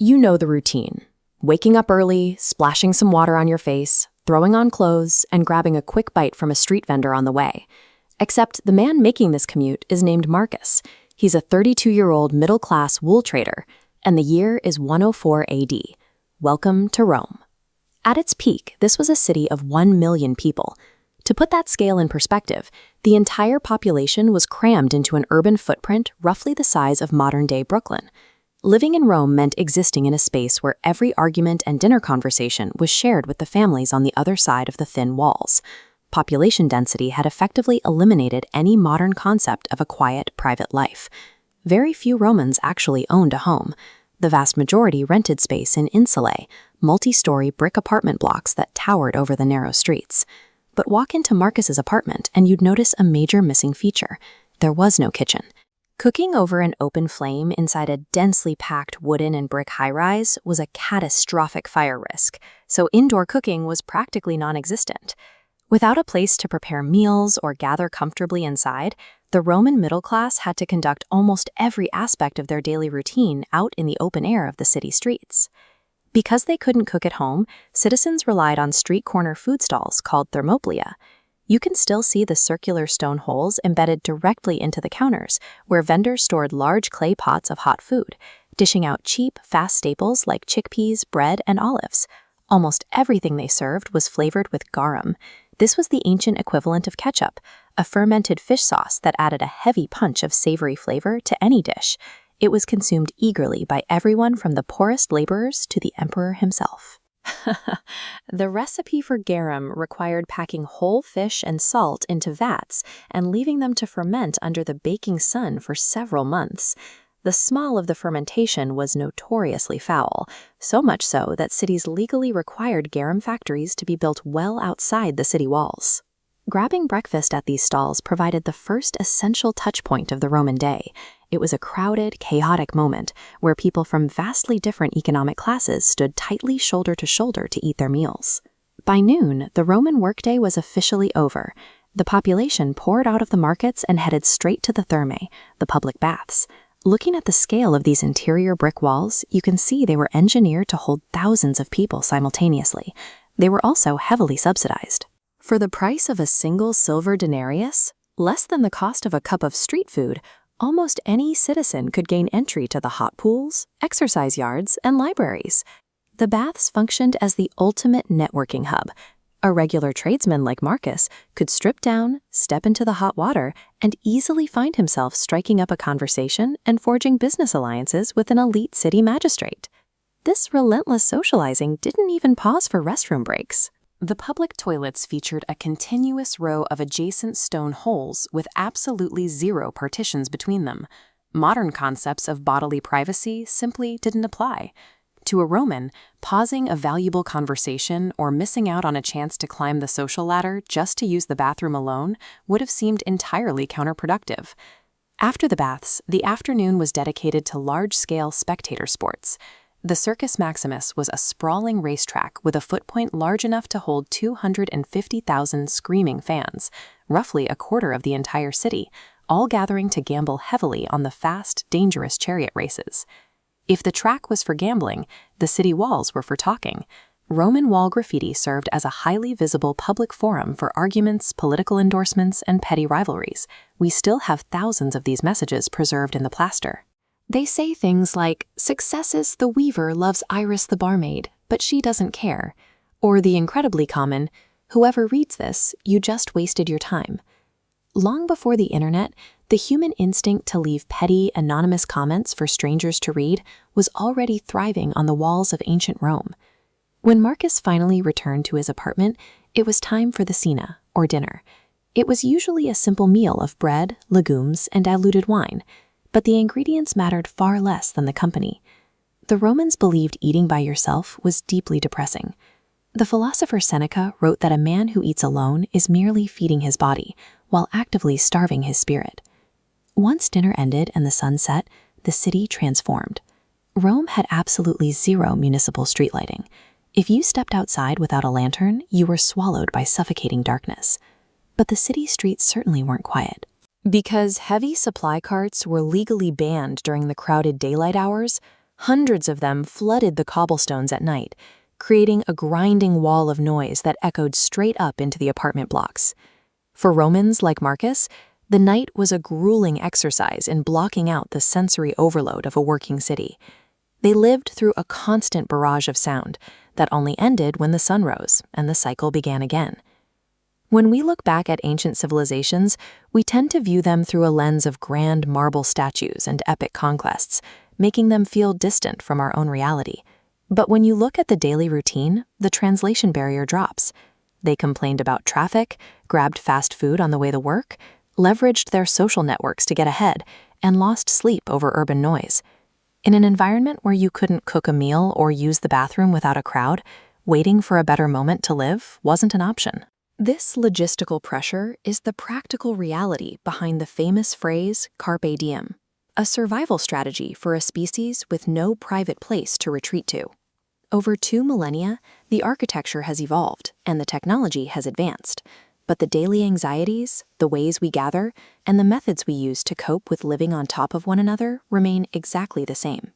You know the routine. Waking up early, splashing some water on your face, throwing on clothes, and grabbing a quick bite from a street vendor on the way. Except the man making this commute is named Marcus. He's a 32-year-old middle-class wool trader, and the year is 104 AD. Welcome to Rome. At its peak, this was a city of 1 million people. To put that scale in perspective, the entire population was crammed into an urban footprint roughly the size of modern-day Brooklyn. Living in Rome meant existing in a space where every argument and dinner conversation was shared with the families on the other side of the thin walls. Population density had effectively eliminated any modern concept of a quiet, private life. Very few Romans actually owned a home. The vast majority rented space in insulae, multi-story brick apartment blocks that towered over the narrow streets. But walk into Marcus's apartment and you'd notice a major missing feature. There was no kitchen. Cooking over an open flame inside a densely packed wooden and brick high-rise was a catastrophic fire risk, so indoor cooking was practically non-existent. Without a place to prepare meals or gather comfortably inside, the Roman middle class had to conduct almost every aspect of their daily routine out in the open air of the city streets. Because they couldn't cook at home, citizens relied on street corner food stalls called thermopylae. You can still see the circular stone holes embedded directly into the counters, where vendors stored large clay pots of hot food, dishing out cheap, fast staples like chickpeas, bread, and olives. Almost everything they served was flavored with garum. This was the ancient equivalent of ketchup, a fermented fish sauce that added a heavy punch of savory flavor to any dish. It was consumed eagerly by everyone from the poorest laborers to the emperor himself. The recipe for garum required packing whole fish and salt into vats and leaving them to ferment under the baking sun for several months. The smell of the fermentation was notoriously foul, so much so that cities legally required garum factories to be built well outside the city walls. Grabbing breakfast at these stalls provided the first essential touchpoint of the Roman day. It was a crowded, chaotic moment where people from vastly different economic classes stood tightly shoulder to shoulder to eat their meals. By noon, the Roman workday was officially over. The population poured out of the markets and headed straight to the thermae, the public baths. Looking at the scale of these interior brick walls, you can see they were engineered to hold thousands of people simultaneously. They were also heavily subsidized. For the price of a single silver denarius, less than the cost of a cup of street food, almost any citizen could gain entry to the hot pools, exercise yards, and libraries. The baths functioned as the ultimate networking hub. A regular tradesman like Marcus could strip down, step into the hot water, and easily find himself striking up a conversation and forging business alliances with an elite city magistrate. This relentless socializing didn't even pause for restroom breaks. The public toilets featured a continuous row of adjacent stone holes with absolutely zero partitions between them. Modern concepts of bodily privacy simply didn't apply. To a Roman, pausing a valuable conversation or missing out on a chance to climb the social ladder just to use the bathroom alone would have seemed entirely counterproductive. After the baths, the afternoon was dedicated to large-scale spectator sports. The Circus Maximus was a sprawling racetrack with a footpoint large enough to hold 250,000 screaming fans, roughly a quarter of the entire city, all gathering to gamble heavily on the fast, dangerous chariot races. If the track was for gambling, the city walls were for talking. Roman wall graffiti served as a highly visible public forum for arguments, political endorsements, and petty rivalries. We still have thousands of these messages preserved in the plaster. They say things like, "Successes the weaver loves Iris the barmaid, but she doesn't care." Or the incredibly common, "Whoever reads this, you just wasted your time." Long before the internet, the human instinct to leave petty, anonymous comments for strangers to read was already thriving on the walls of ancient Rome. When Marcus finally returned to his apartment, it was time for the cena, or dinner. It was usually a simple meal of bread, legumes, and diluted wine, but the ingredients mattered far less than the company. The Romans believed eating by yourself was deeply depressing. The philosopher Seneca wrote that a man who eats alone is merely feeding his body, while actively starving his spirit. Once dinner ended and the sun set, the city transformed. Rome had absolutely zero municipal street lighting. If you stepped outside without a lantern, you were swallowed by suffocating darkness. But the city streets certainly weren't quiet. Because heavy supply carts were legally banned during the crowded daylight hours, Hundreds of them flooded the cobblestones at night, creating a grinding wall of noise that echoed straight up into the apartment blocks. For Romans like Marcus, the night was a grueling exercise in blocking out the sensory overload of a working city. They lived through a constant barrage of sound that only ended when the sun rose and the cycle began again. When we look back at ancient civilizations, we tend to view them through a lens of grand marble statues and epic conquests, making them feel distant from our own reality. But when you look at the daily routine, the translation barrier drops. They complained about traffic, grabbed fast food on the way to work, leveraged their social networks to get ahead, and lost sleep over urban noise. In an environment where you couldn't cook a meal or use the bathroom without a crowd, waiting for a better moment to live wasn't an option. This logistical pressure is the practical reality behind the famous phrase carpe diem, a survival strategy for a species with no private place to retreat to. Over 2 millennia, the architecture has evolved and the technology has advanced, but the daily anxieties, the ways we gather, and the methods we use to cope with living on top of one another remain exactly the same.